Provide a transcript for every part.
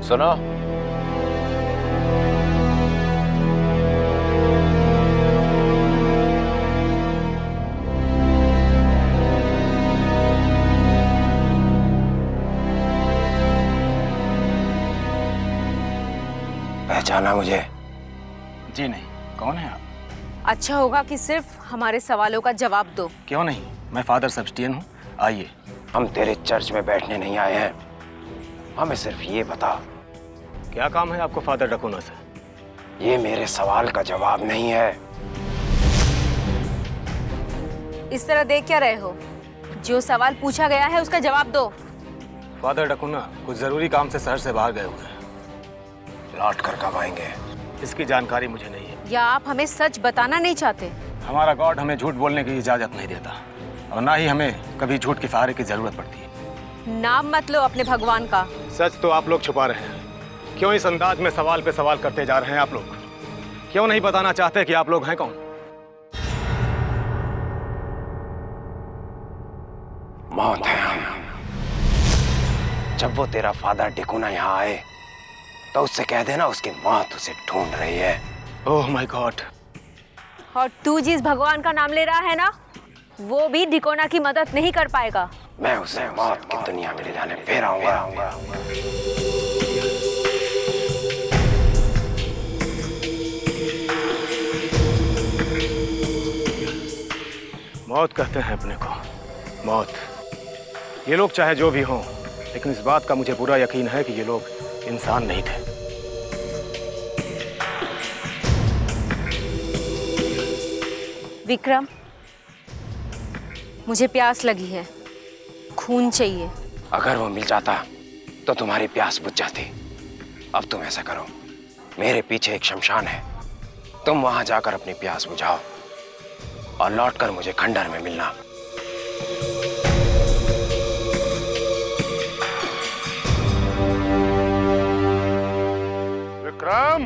सुनो, पहचाना मुझे? जी नहीं, कौन है आप? अच्छा होगा कि सिर्फ हमारे सवालों का जवाब दो। क्यों नहीं, मैं फादर सेबेस्टियन हूँ, आइए। हम तेरे चर्च में बैठने नहीं आए हैं, हमें सिर्फ ये बता, क्या काम है आपको फादर डकुना से? ये मेरे सवाल का जवाब नहीं है। इस तरह देख क्या रहे हो? जो सवाल पूछा गया है उसका जवाब दो। फादर डकुना कुछ जरूरी काम से शहर से बाहर गए हुए हैं। लौट कर कब आएंगे? इसकी जानकारी मुझे नहीं है। या आप हमें सच बताना नहीं चाहते? हमारा गॉड हमें झूठ बोलने की इजाजत नहीं देता और ना ही हमें कभी झूठ के सहारे की जरूरत पड़ती है। नाम मत लो अपने भगवान का। सच तो आप लोग छुपा रहे हैं। क्यों इस अंदाज में सवाल पे सवाल करते जा रहे हैं आप लोग? क्यों नहीं बताना चाहते कि आप लोग हैं कौन? मौत है हम। जब वो तेरा फादर डिकुना यहाँ आए तो उससे कह देना उसकी मौत उसे ढूंढ रही है। Oh my God. और तू जिस भगवान का नाम ले रहा है ना, वो भी डिकोना की मदद नहीं कर पाएगा। मैं उसे मौत की दुनिया में ले जाने फिर आऊंगा। मौत कहते हैं अपने को, मौत। ये लोग चाहे जो भी हों, लेकिन इस बात का मुझे पूरा यकीन है कि ये लोग इंसान नहीं थे। विक्रम, मुझे प्यास लगी है, खून चाहिए। अगर वो मिल जाता तो तुम्हारी प्यास बुझ जाती। अब तुम ऐसा करो, मेरे पीछे एक शमशान है, तुम वहां जाकर अपनी प्यास बुझाओ और लौटकर मुझे खंडर में मिलना। विक्रम,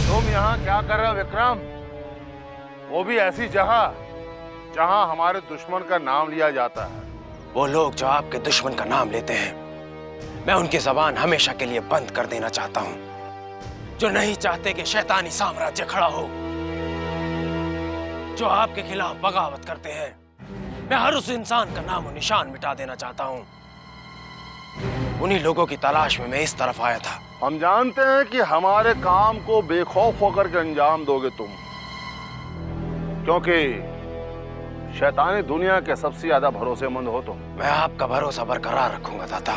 तुम यहाँ क्या कर रहे हो विक्रम? वो भी ऐसी जगह जहाँ हमारे दुश्मन का नाम लिया जाता है। वो लोग जो आपके दुश्मन का नाम लेते हैं, मैं उनकी जबान हमेशा के लिए बंद कर देना चाहता हूँ। जो नहीं चाहते कि शैतानी साम्राज्य खड़ा हो, जो आपके खिलाफ बगावत करते हैं, मैं हर उस इंसान का नाम और निशान मिटा देना चाहता हूँ। उन्हीं लोगों की तलाश में मैं इस तरफ आया था। हम जानते हैं कि हमारे काम को बेखौफ होकर के अंजाम दोगे तुम, क्योंकि शैतानी दुनिया के सबसे ज्यादा भरोसेमंद हो तुम। मैं आपका भरोसा बरकरार रखूंगा दाता।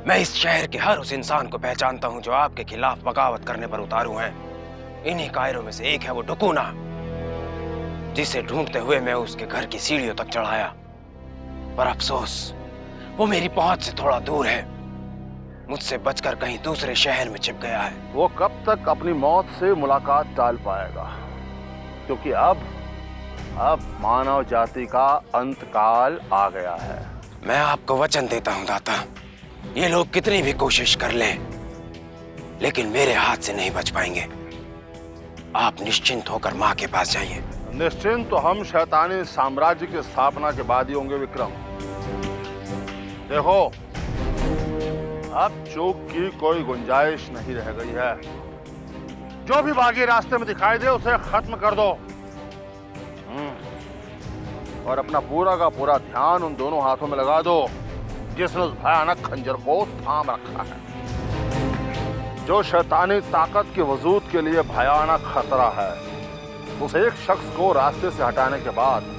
मैं इस शहर के हर उस इंसान को पहचानता हूं जो आपके खिलाफ बगावत करने पर उतारू हैं। इन्हीं कायरों में से एक है वो डकुना, जिसे ढूंढते हुए मैं उसके घर की सीढ़ियों तक चढ़ाया, पर अफसोस वो मेरी पहुंच से थोड़ा दूर है। मुझसे बचकर कहीं दूसरे शहर में छिप गया है। वो कब तक अपनी मौत से मुलाकात टाल पाएगा, क्योंकि अब मानव जाति का अंतकाल आ गया है। मैं आपको वचन देता हूं दाता, ये लोग कितनी भी कोशिश कर लें, लेकिन मेरे हाथ से नहीं बच पाएंगे। आप निश्चिंत होकर माँ के पास जाइए। निश्चिंत तो हम शैतानी साम्राज्य की स्थापना के बाद ही होंगे विक्रम। देखो, अब चूक की कोई गुंजाइश नहीं रह गई है। जो भी बागी रास्ते में दिखाई दे उसे खत्म कर दो। और अपना पूरा का पूरा ध्यान उन दोनों हाथों में लगा दो जिसने उस भयानक खंजर को थाम रखा है। जो शैतानी ताकत के वजूद के लिए भयानक खतरा है, उस एक शख्स को रास्ते से हटाने के बाद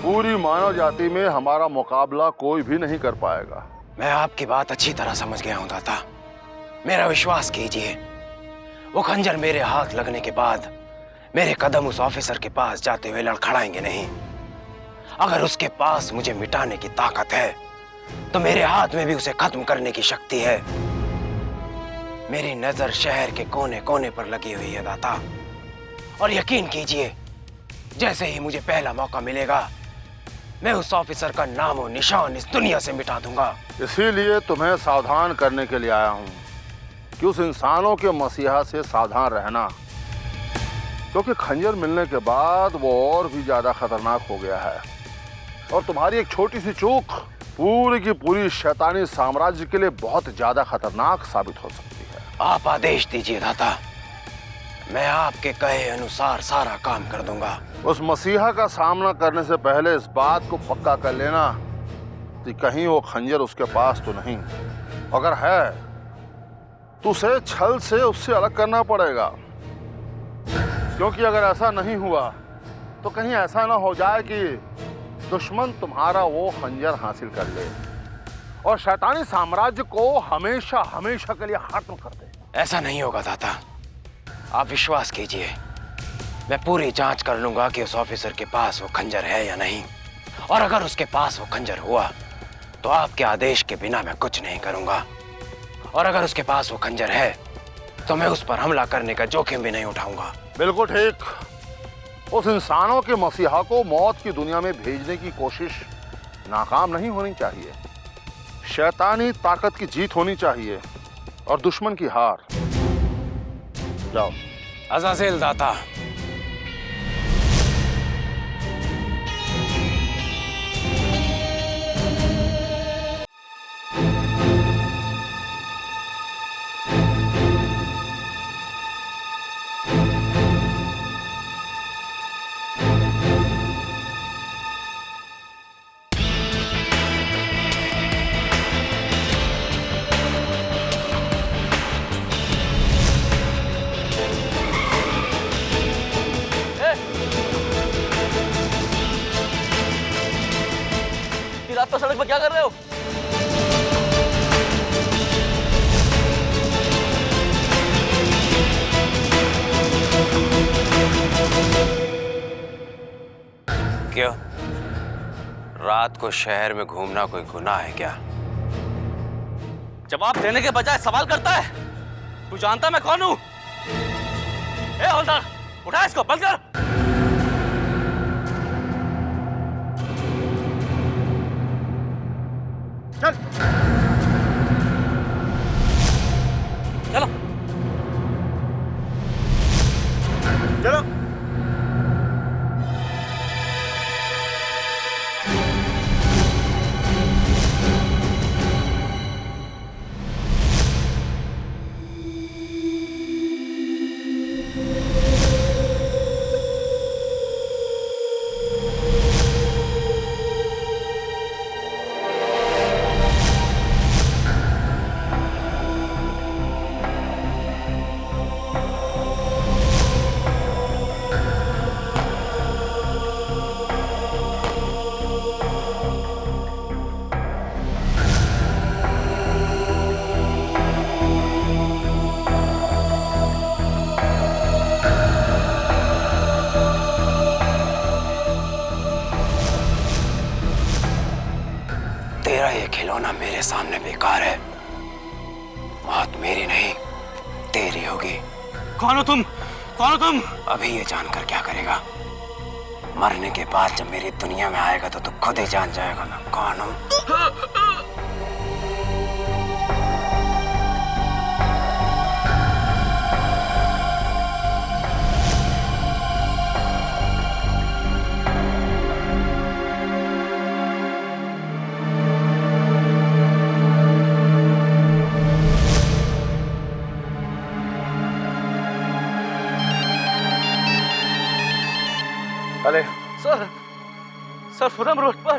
पूरी मानव जाति में हमारा मुकाबला कोई भी नहीं कर पाएगा। मैं आपकी बात अच्छी तरह समझ गया हूं दाता, मेरा विश्वास कीजिए। वो खंजर मेरे हाथ लगने के बाद मेरे कदम उस ऑफिसर के पास जाते हुए लड़खड़ाएंगे नहीं। अगर उसके पास मुझे मिटाने की ताकत है तो मेरे हाथ में भी उसे खत्म करने की शक्ति है। मेरी नजर शहर के कोने कोने पर लगी हुई है दाता, और यकीन कीजिए जैसे ही मुझे पहला मौका मिलेगा मैं उस ऑफिसर का नाम और निशान इस दुनिया से मिटा दूंगा। इसीलिए तुम्हें सावधान करने के लिए आया हूं कि उस इंसानों के मसीहा से सावधान रहना, क्योंकि खंजर मिलने के बाद वो और भी ज्यादा खतरनाक हो गया है और तुम्हारी एक छोटी सी चूक पूरी की पूरी शैतानी साम्राज्य के लिए बहुत ज्यादा खतरनाक साबित हो सकती है। आप आदेश दीजिए दाता, मैं आपके कहे अनुसार सारा काम कर दूंगा। उस मसीहा का सामना करने से पहले इस बात को पक्का कर लेना कि कहीं वो खंजर उसके पास तो नहीं। अगर है तो उसे छल से उससे अलग करना पड़ेगा, क्योंकि अगर ऐसा नहीं हुआ तो कहीं ऐसा ना हो जाए कि दुश्मन तुम्हारा वो खंजर हासिल कर ले और शैतानी साम्राज्य को हमेशा हमेशा के लिए खत्म कर दे। ऐसा नहीं होगा दाता, आप विश्वास कीजिए। मैं पूरी जांच कर लूंगा कि उस ऑफिसर के पास वो खंजर है या नहीं, और अगर उसके पास वो खंजर हुआ तो आपके आदेश के बिना मैं कुछ नहीं करूंगा, और अगर उसके पास वो खंजर है तो मैं उस पर हमला करने का जोखिम भी नहीं उठाऊंगा। बिल्कुल ठीक। उस इंसानों के मसीहा को मौत की दुनिया में भेजने की कोशिश नाकाम नहीं होनी चाहिए। शैतानी ताकत की जीत होनी चाहिए और दुश्मन की हार। जाओ। अज़ाज़िल दाता, रात को सड़क पर क्या कर रहे हो? क्यों? रात को शहर में घूमना कोई गुनाह है क्या? जवाब देने के बजाय सवाल करता है। तू जानता मैं कौन हूं? ए हवलदार, उठा इसको, बंद कर। चल चलो चलो। तेरा ये खिलौना मेरे सामने बेकार है। मौत मेरी नहीं, तेरी होगी। कौन हो तुम? कौन हो तुम? अभी ये जानकर क्या करेगा? मरने के बाद जब मेरी दुनिया में आएगा तो तू खुद ही जान जाएगा मैं कौन हूं। अरे सर, सर फुरम रोड पर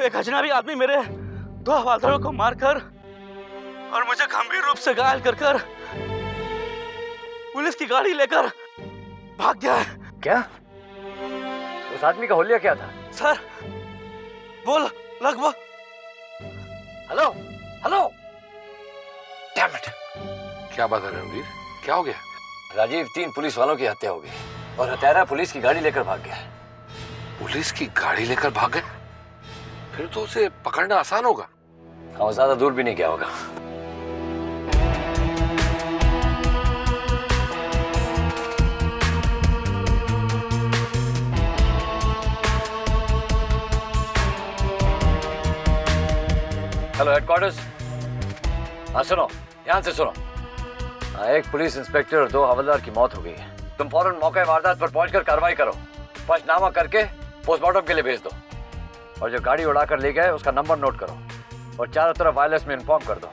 एक अजनबी आदमी मेरे 2 हवलदारों को मारकर और मुझे गंभीर रूप से घायल कर कर पुलिस की गाड़ी लेकर भाग गया है। क्या? उस आदमी का हुलिया क्या था? सर वो लगभग। Hello hello. Damn it! क्या बात है रणवीर, क्या हो गया? राजीव, 3 पुलिस वालों की हत्या हो गई और हत्यारा पुलिस की गाड़ी लेकर भाग गया। पुलिस की गाड़ी लेकर भाग गए? फिर तो उसे पकड़ना आसान होगा। हाँ, ज्यादा दूर भी नहीं गया होगा। Hello headquarters. हाँ सुनो, ध्यान से सुनो। हाँ, एक पुलिस इंस्पेक्टर और 2 हवलदार की मौत हो गई है। तुम फौरन मौके वारदात पर पहुंचकर कार्रवाई करो। पंचनामा करके पोस्टमार्टम के लिए भेज दो। और जो गाड़ी उड़ाकर ले गए उसका नंबर नोट करो और चारों तरफ वायरलेस में इन्फॉर्म कर दो।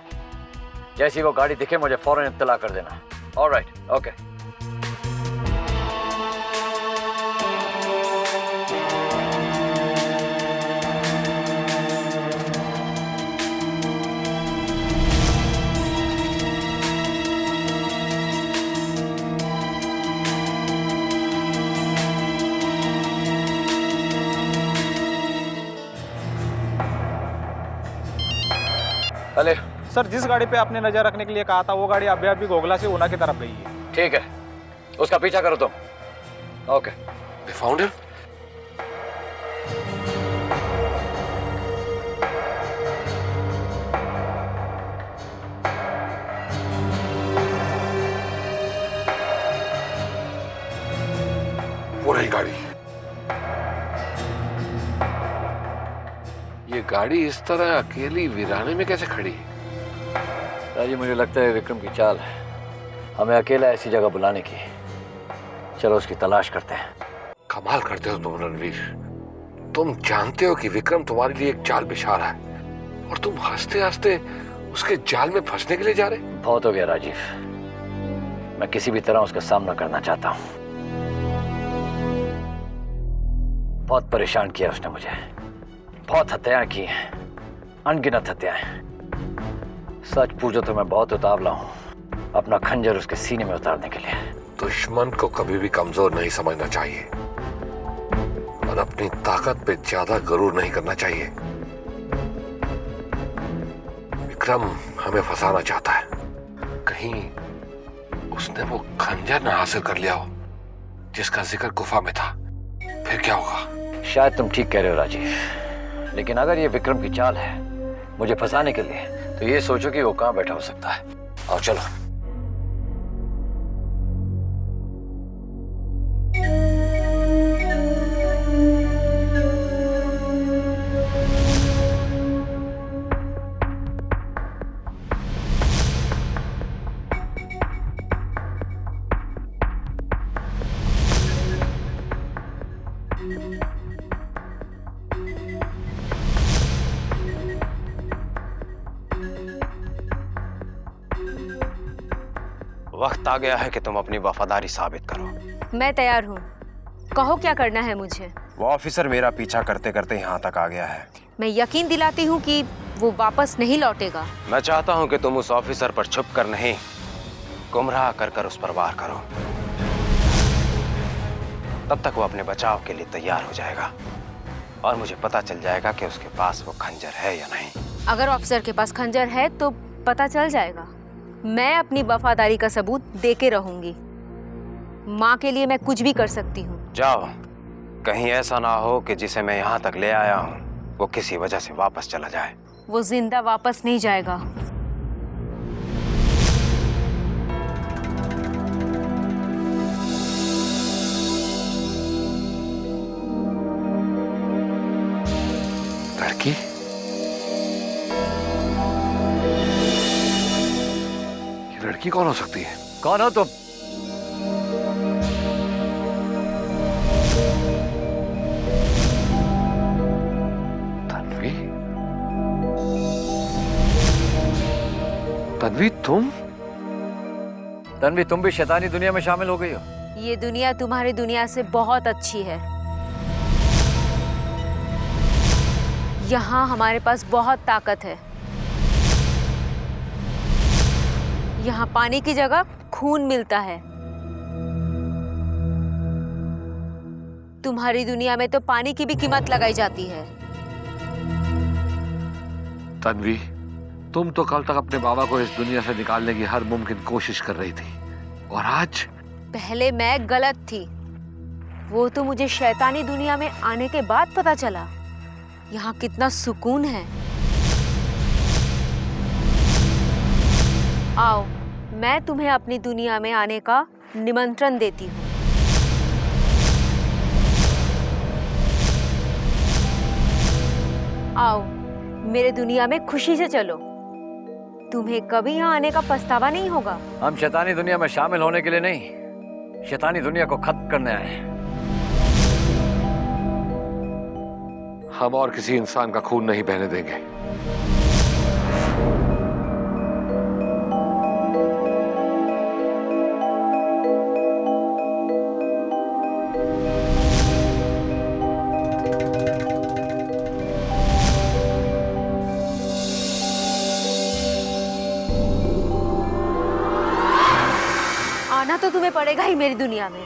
जैसी वो गाड़ी दिखे मुझे फौरन इत्तला कर देना। Alright, okay. अले सर, जिस गाड़ी पे आपने नजर रखने के लिए कहा था वो गाड़ी अभी घोगला से ऊना की तरफ गई है। ठीक है, उसका पीछा करो तुम। ओके। They found him? वो रही गाड़ी। ये गाड़ी इस तरह अकेली वीराने में कैसे खड़ी है? राजीव, मुझे लगता है विक्रम की चाल है हमें अकेला ऐसी जगह बुलाने की। चलो उसकी तलाश करते हैं। कमाल करते हो तुम रणवीर। तुम जानते हो कि विक्रम तुम्हारे लिए एक जाल बिछा रहा है और तुम हंसते हंसते उसके जाल में फंसने के लिए जा रहे। बहुत हो गया राजीव, मैं किसी भी तरह उसका सामना करना चाहता हूँ। बहुत परेशान किया उसने मुझे, बहुत हत्याएं की हैं, अनगिनत हत्याएं। सच पूछो तो मैं बहुत उतावला हूँ अपना खंजर उसके सीने में उतारने के लिए। दुश्मन को कभी भी कमजोर नहीं समझना चाहिए और अपनी ताकत पे ज्यादा गरूर नहीं करना चाहिए। विक्रम हमें फंसाना चाहता है, कहीं उसने वो खंजर ना हासिल कर लिया हो जिसका जिक्र गुफा में था, फिर क्या होगा? शायद तुम ठीक कह रहे हो राजीव, लेकिन अगर ये विक्रम की चाल है मुझे फंसाने के लिए, तो ये सोचो कि वो कहाँ बैठा हो सकता है। आओ चलो। वक्त आ गया है कि तुम अपनी वफादारी साबित करो। मैं तैयार हूँ, कहो क्या करना है मुझे। वो ऑफिसर मेरा पीछा करते करते यहाँ तक आ गया है। मैं यकीन दिलाती हूँ कि वो वापस नहीं लौटेगा। मैं चाहता हूँ कि तुम उस ऑफिसर पर छुप कर नहीं, गुमराह कर कर उस पर वार करो। तब तक वो अपने बचाव के लिए तैयार हो जाएगा और मुझे पता चल जाएगा कि उसके पास वो खंजर है या नहीं। अगर ऑफिसर के पास खंजर है तो पता चल जाएगा। मैं अपनी वफादारी का सबूत देके रहूंगी। माँ के लिए मैं कुछ भी कर सकती हूँ। जाओ, कहीं ऐसा ना हो कि जिसे मैं यहाँ तक ले आया हूँ वो किसी वजह से वापस चला जाए। वो जिंदा वापस नहीं जाएगा। लड़की? ये लड़की कौन हो सकती है? कौन हो तुम? तन्वी? तन्वी तुम? तन्वी, तुम भी शैतानी दुनिया में शामिल हो गई हो? ये दुनिया तुम्हारी दुनिया से बहुत अच्छी है। यहाँ हमारे पास बहुत ताकत है। यहाँ पानी की जगह खून मिलता है। तुम्हारी दुनिया में तो पानी की भी कीमत लगाई जाती है। तन्वी, तुम तो कल तक अपने बाबा को इस दुनिया से निकालने की हर मुमकिन कोशिश कर रही थी और आज? पहले मैं गलत थी, वो तो मुझे शैतानी दुनिया में आने के बाद पता चला। यहाँ कितना सुकून है। आओ, मैं तुम्हें अपनी दुनिया में आने का निमंत्रण देती हूँ। आओ, मेरे दुनिया में खुशी से चलो। तुम्हें कभी यहाँ आने का पछतावा नहीं होगा। हम शैतानी दुनिया में शामिल होने के लिए नहीं, शैतानी दुनिया को खत्म करने आए हैं। हम और किसी इंसान का खून नहीं बहने देंगे। आना तो तुम्हें पड़ेगा ही मेरी दुनिया में।